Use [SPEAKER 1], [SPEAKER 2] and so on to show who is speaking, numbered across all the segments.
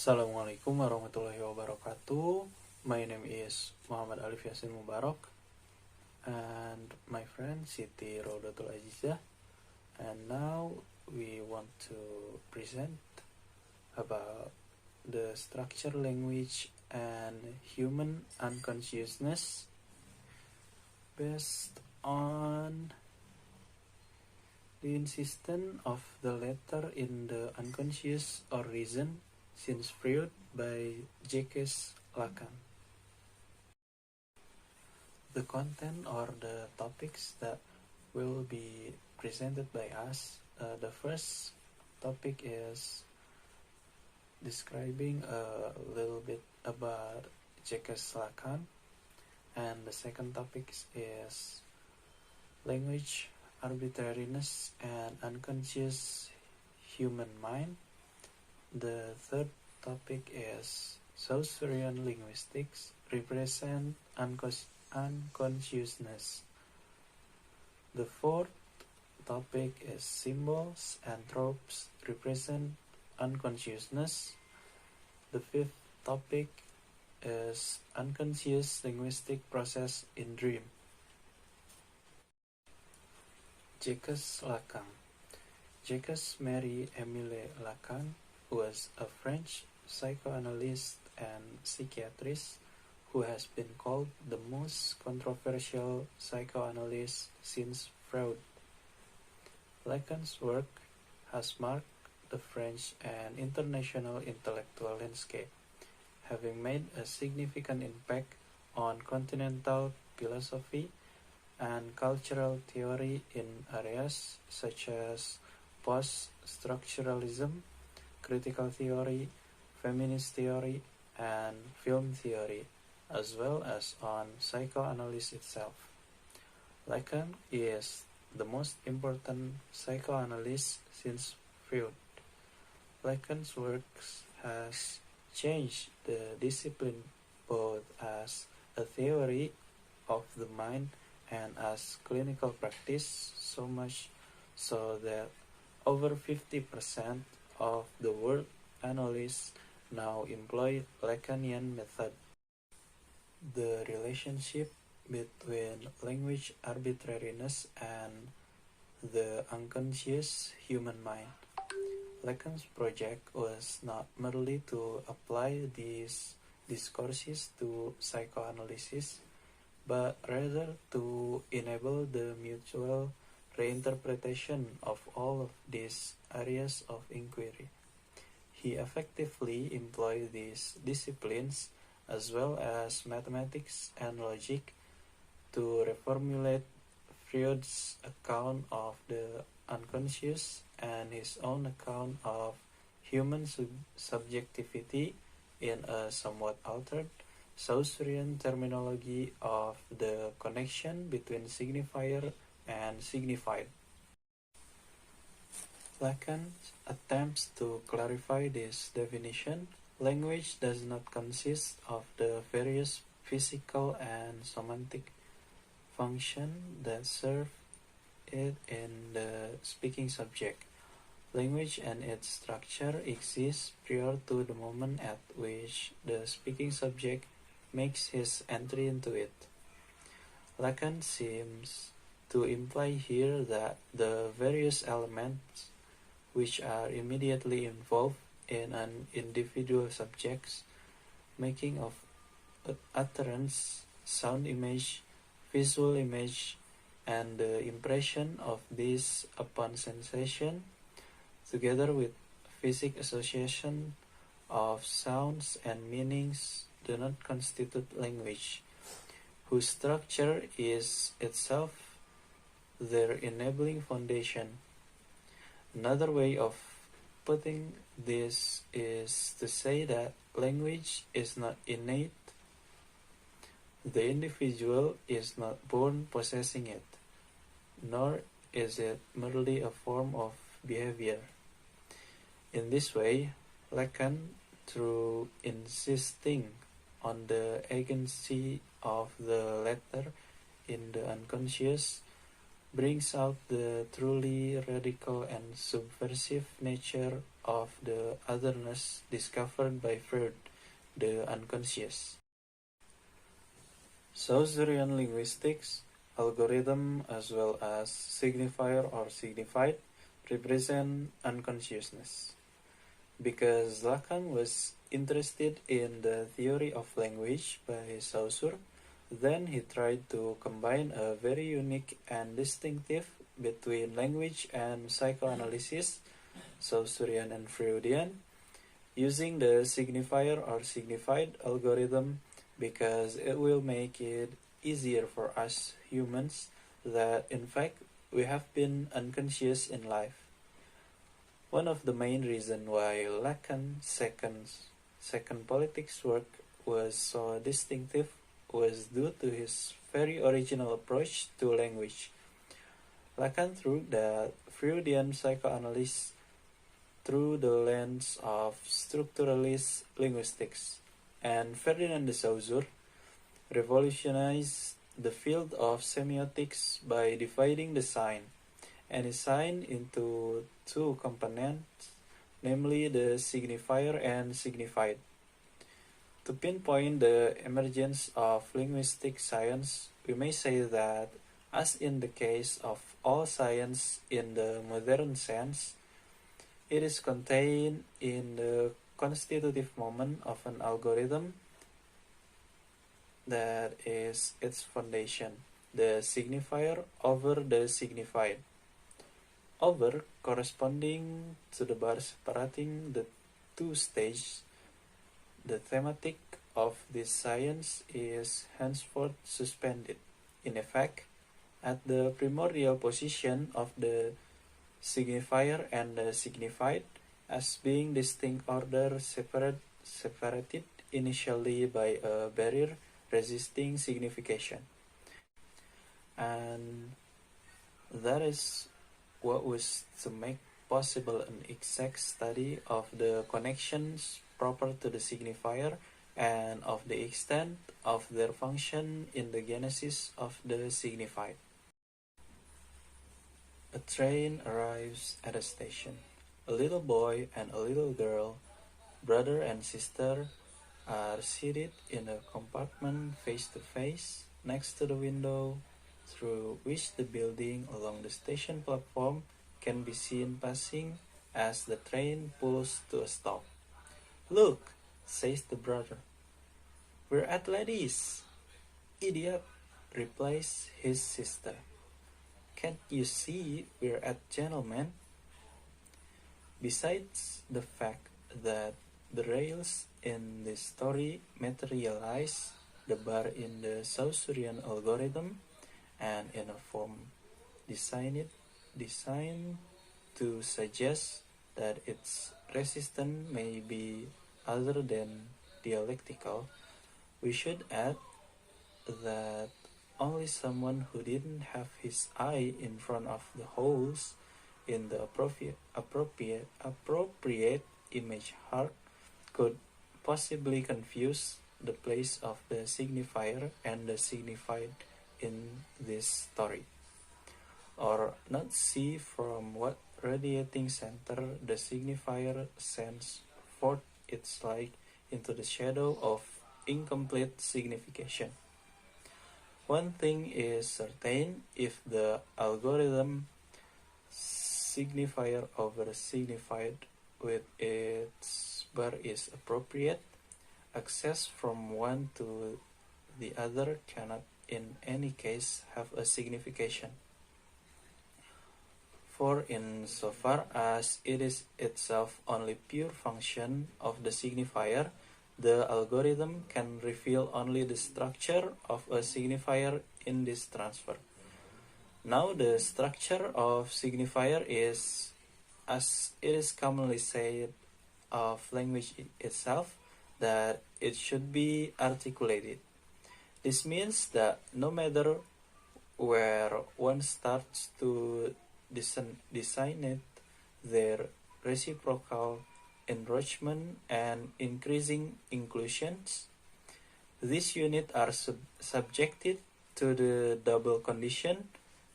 [SPEAKER 1] Assalamualaikum warahmatullahi wabarakatuh. My name is Alif Yasin Mubarok, and my friend Siti Roudhotul Azizah. And now we want to present about the structure, language, and human unconsciousness based on the insistence of the latter in the unconscious or reason since Freud by Jacques Lacan. The content or the topics that will be presented by us, the first topic is describing a little bit about Jacques Lacan, and the second topic is language, arbitrariness, and unconscious human mind. The third topic is Saussurian linguistics represent unconsciousness. The fourth topic is symbols and tropes represent unconsciousness. The fifth topic is unconscious linguistic process in dream. Jacques Lacan. Jacques Marie-Émile Lacan was a French psychoanalyst and psychiatrist who has been called the most controversial psychoanalyst since Freud. Lacan's work has marked the French and international intellectual landscape, having made a significant impact on continental philosophy and cultural theory in areas such as post-structuralism, critical theory, feminist theory, and film theory, as well as on psychoanalysis itself. Lacan is the most important psychoanalyst since Freud. Lacan's works has changed the discipline both as a theory of the mind and as clinical practice, so much so that over 50% of the world analysts now employ Lacanian method. The relationship between language arbitrariness and the unconscious human mind. Lacan's project was not merely to apply these discourses to psychoanalysis, but rather to enable the mutual reinterpretation of all of these areas of inquiry. He effectively employed these disciplines, as well as mathematics and logic, to reformulate Freud's account of the unconscious and his own account of human subjectivity in a somewhat altered Saussurian terminology of the connection between signifier and signified. Lacan attempts to clarify this definition. Language does not consist of the various physical and semantic functions that serve it in the speaking subject. Language and its structure exist prior to the moment at which the speaking subject makes his entry into it. Lacan seems to imply here that the various elements which are immediately involved in an individual subject's making of utterance, sound image, visual image, and the impression of this upon sensation, together with physic association of sounds and meanings, do not constitute language, whose structure is itself their enabling foundation. Another way of putting this is to say that language is not innate. The individual is not born possessing it, nor is it merely a form of behavior. In this way, Lacan, through insisting on the agency of the latter in the unconscious, brings out the truly radical and subversive nature of the otherness discovered by Freud, the unconscious. Saussurean linguistics, algorithm as well as signifier or signified, represent unconsciousness. Because Lacan was interested in the theory of language by Saussure, then he tried to combine a very unique and distinctive between language and psychoanalysis, Saussurean and Freudian, using the signifier or signified algorithm because it will make it easier for us humans that in fact we have been unconscious in life. One of the main reasons why Lacan's second politics work was so distinctive was due to his very original approach to language. Lacan took the Freudian psychoanalysis through the lens of structuralist linguistics, and Ferdinand de Saussure revolutionized the field of semiotics by dividing the sign, any sign, into two components, namely the signifier and signified. To pinpoint the emergence of linguistic science, we may say that, as in the case of all science in the modern sense, it is contained in the constitutive moment of an algorithm that is its foundation, the signifier over the signified. Over corresponding to the bar separating the two stages, the thematic of this science is henceforth suspended, in effect, at the primordial position of the signifier and the signified as being distinct order separated initially by a barrier resisting signification. And that is what was to make possible an exact study of the connections proper to the signifier and of the extent of their function in the genesis of the signified. A train arrives at a station. A little boy and a little girl, brother and sister, are seated in a compartment face to face next to the window through which the building along the station platform can be seen passing as the train pulls to a stop. "Look," says the brother. "We're at ladies." "Idiot," replies his sister. "Can't you see we're at gentlemen?" Besides the fact that the rails in this story materialize the bar in the Saussurean algorithm and in a form designed to suggest that its resistance may be other than dialectical, we should add that only someone who didn't have his eye in front of the holes in the appropriate image arc could possibly confuse the place of the signifier and the signified in this story, or not see from what radiating center the signifier sends forth its light into the shadow of incomplete signification. One thing is certain: if the algorithm signifier over signified with its bar is appropriate, access from one to the other cannot in any case have a signification. For insofar as it is itself only pure function of the signifier, the algorithm can reveal only the structure of a signifier in this transfer. Now the structure of signifier is, as it is commonly said of language itself, that it should be articulated. This means that no matter where one starts to designate their reciprocal enrichment and increasing inclusions, these units are subjected to the double condition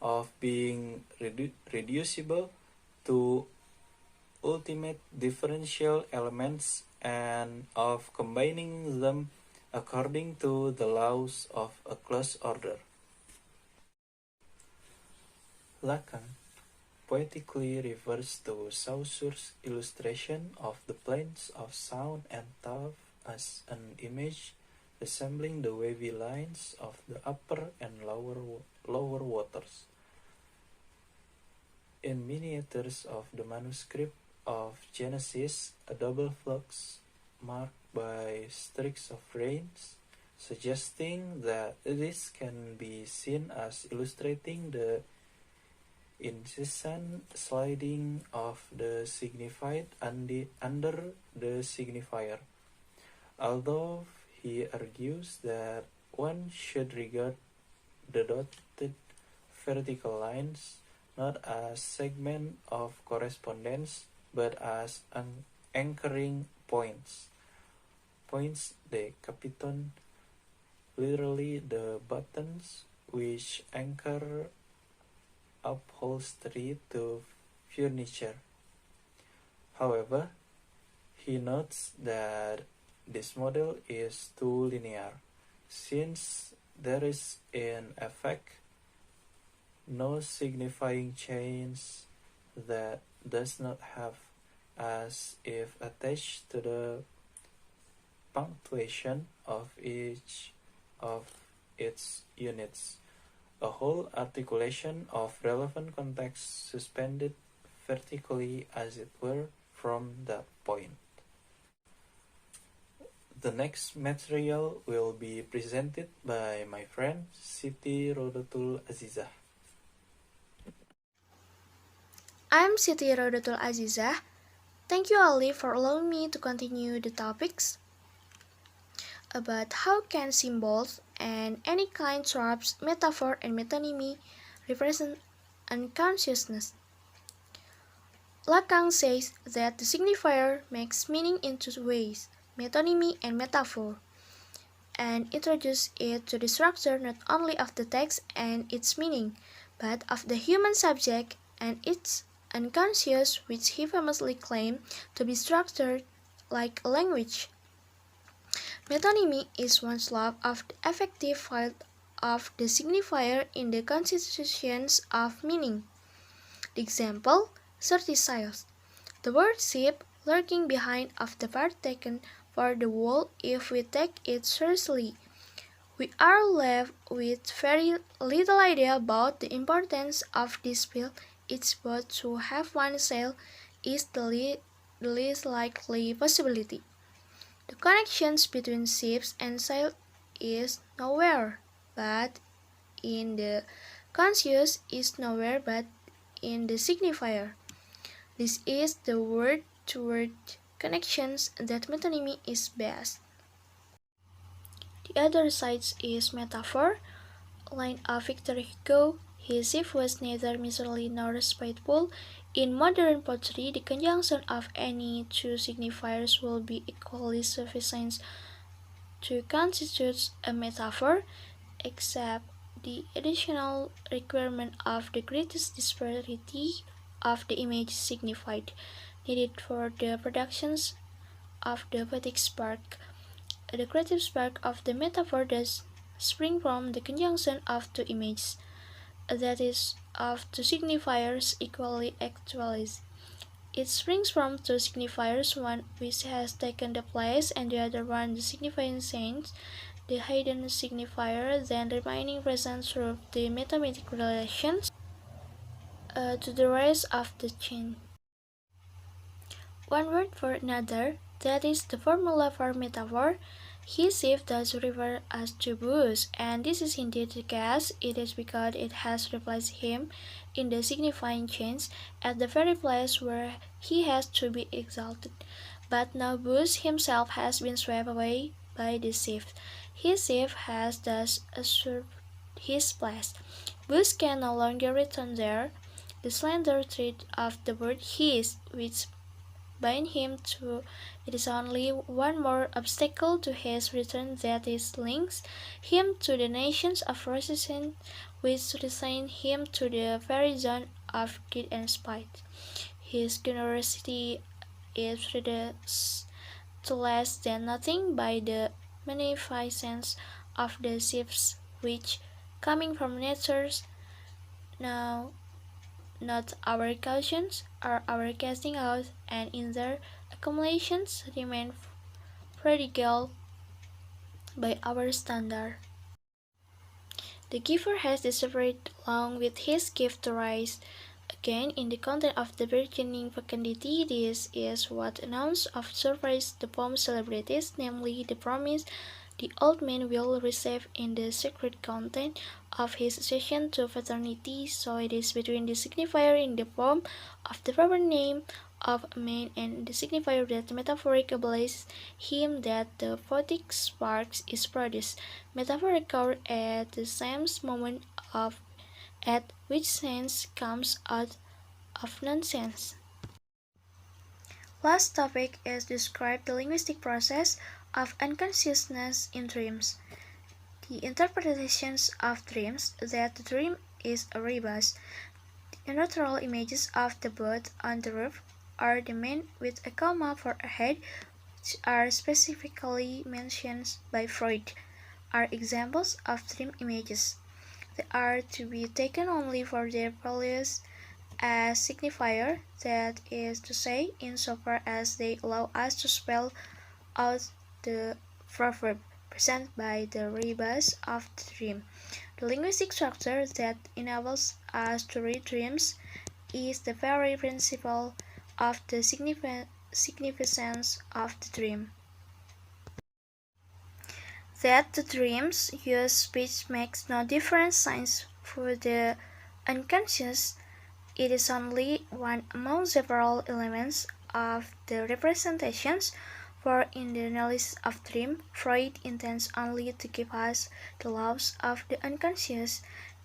[SPEAKER 1] of being reducible to ultimate differential elements and of combining them according to the laws of a closed order. Lacan poetically refers to Saussure's illustration of the planes of sound and thought as an image resembling the wavy lines of the upper and lower waters. In miniatures of the manuscript of Genesis, a double flux marked by streaks of rains, suggesting that this can be seen as illustrating the incessant sliding of the signified under the signifier, although he argues that one should regard the dotted vertical lines not as segments of correspondence but as anchoring points. Points de capiton, literally the buttons which anchor upholstery to furniture. However, he notes that this model is too linear, since there is in effect no signifying change that does not have, as if attached to the punctuation of each of its units, a whole articulation of relevant context suspended vertically, as it were, from that point. The next material will be presented by my friend Siti Roudhotul Azizah.
[SPEAKER 2] I'm Siti Roudhotul Azizah. Thank you, Alif, for allowing me to continue the topics about how can symbols and any kind tropes, metaphor, and metonymy represent unconsciousness. Lacan says that the signifier makes meaning in two ways, metonymy and metaphor, and introduces it to the structure not only of the text and its meaning, but of the human subject and its unconscious, which he famously claimed to be structured like a language. Metonymy is one's love of the effective flight of the signifier in the constitutions of meaning. The example, certiciles. The word ship lurking behind of the part taken for the whole if we take it seriously. We are left with very little idea about the importance of this field. Each boat to have one sail is the least likely possibility. The connections between ships and sail is nowhere but in the conscious, is nowhere but in the signifier. This is the word-to-word connections that metonymy is best. The other side is metaphor. Line of Victor Hugo, his ship was neither miserly nor spiteful. In modern poetry, the conjunction of any two signifiers will be equally sufficient to constitute a metaphor, except the additional requirement of the greatest disparity of the image signified, needed for the productions of the poetic spark. The creative spark of the metaphor does spring from the conjunction of two images, that is, of two signifiers equally actualized. It springs from two signifiers, one which has taken the place and the other one the signifying change, the hidden signifier then remaining present through the metonymic relations to the rest of the chain. One word for another, that is the formula for metaphor. His ship does refer us to Booz, and this is indeed the case. It is because it has replaced him in the signifying change at the very place where he has to be exalted. But now Booz himself has been swept away by the ship. His ship has thus usurped his place. Booz can no longer return there. The slender thread of the word his, which bind him to it, is only one more obstacle to his return, that is links him to the nations of resistance, which resign him to the very zone of greed and spite. His curiosity is reduced to less than nothing by the magnificence of the shifts which, coming from natures, now not our cautions or our casting out, and in their accumulations remain prodigal by our standard. The giver has discovered along with his gift to rise again in the content of the burgeoning fecundity. This is what announced of surprise the poem celebrities, namely the promise the old man will receive in the secret content of his accession to fraternity. So it is between the signifier in the poem of the proper name of a man and the signifier that metaphoric obliges him that the poetic sparks is produced. Metaphor occur at the same moment of at which sense comes out of nonsense. Last topic is describe the linguistic process of unconsciousness in dreams. The interpretations of dreams that the dream is a rebus, the natural images of the boat on the roof, or the man with a comma for a head, which are specifically mentioned by Freud, are examples of dream images. They are to be taken only for their values as signifier, that is to say, insofar as they allow us to spell out the proverb presented by the rebus of the dream. The linguistic structure that enables us to read dreams is the very principle of the significance of the dream. That the dreams use speech makes no difference since for the unconscious it is only one among several elements of the representations, for in the analysis of dream, Freud intends only to give us the laws of the unconscious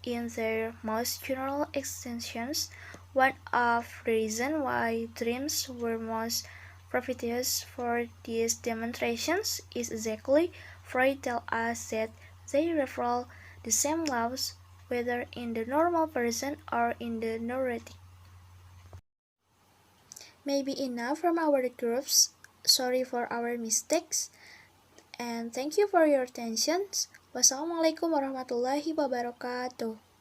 [SPEAKER 2] in their most general extensions. One of the reasons why dreams were most propitious for these demonstrations is exactly Freud tells us that they reveal the same laws whether in the normal person or in the neurotic. Maybe enough from our groups. Sorry for our mistakes. And thank you for your attention. Wassalamualaikum warahmatullahi wabarakatuh.